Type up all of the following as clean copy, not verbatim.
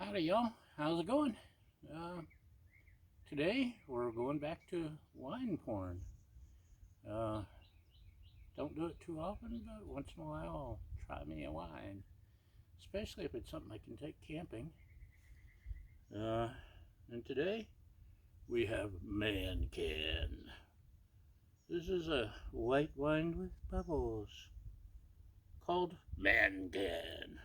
Howdy y'all, how's it going? Today we're going back to wine pouring. Don't do it too often, but once in a while I'll try me a wine. Especially if it's something I can take camping. And today we have Mancan. This is a white wine with bubbles called Mancan.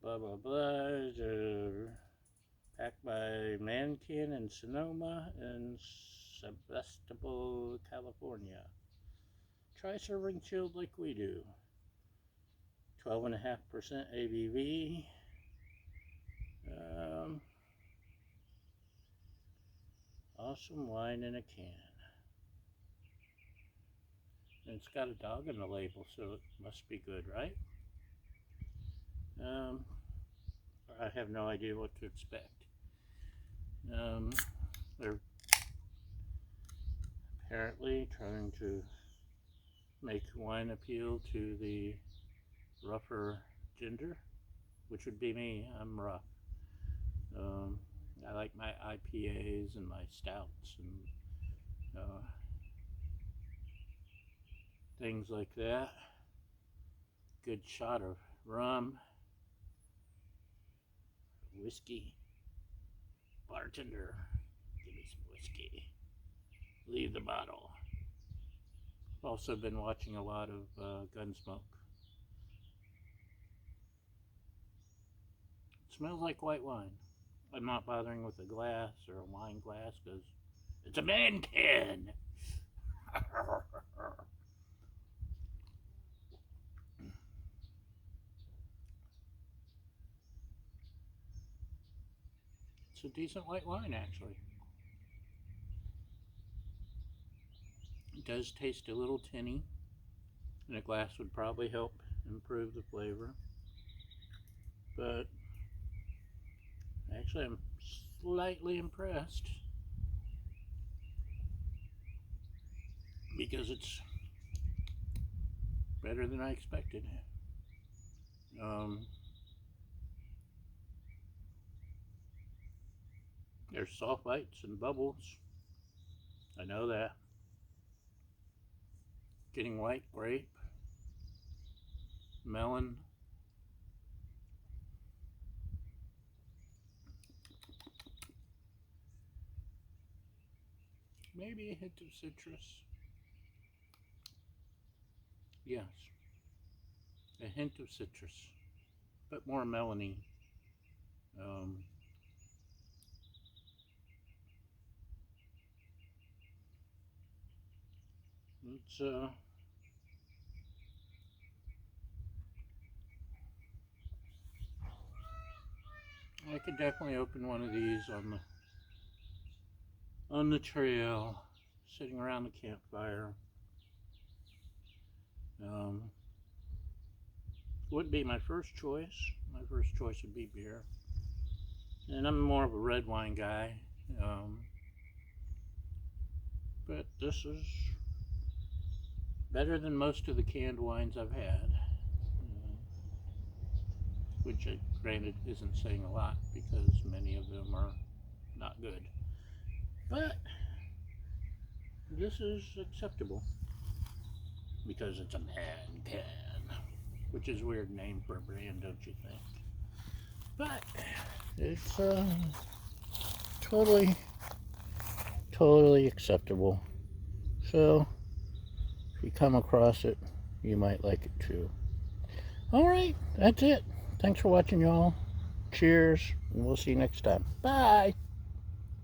Blah blah blah. Packed by Mancan in Sonoma and Sebastopol, California. Try serving chilled like we do. 12.5% ABV. Awesome wine in a can. And it's got a dog on the label, so it must be good, right? I have no idea what to expect. They're apparently trying to make wine appeal to the rougher gender, which would be me. I'm rough. I like my IPAs and my stouts and things like that. Good shot of rum, whiskey. Bartender, give me some whiskey. Leave the bottle. I've also been watching a lot of Gunsmoke. It smells like white wine. I'm not bothering with a glass or a wine glass because it's a Mancan. It's a decent white wine, actually. It does taste a little tinny, and a glass would probably help improve the flavor. But actually, I'm slightly impressed because it's better than I expected. There's sulfites and bubbles. I know that. Getting white grape, melon. Maybe a hint of citrus. Yes, a hint of citrus, but more melony. It's I could definitely open one of these on the trail, sitting around the campfire. Would be my first choice. My first choice would be beer, and I'm more of a red wine guy. But this is better than most of the canned wines I've had, which granted isn't saying a lot because many of them are not good. But this is acceptable because it's a Mancan, which is a weird name for a brand, don't you think? But it's totally acceptable. So if you come across it, you might like it too. Alright, that's it. Thanks for watching, y'all. Cheers, and we'll see you next time. Bye!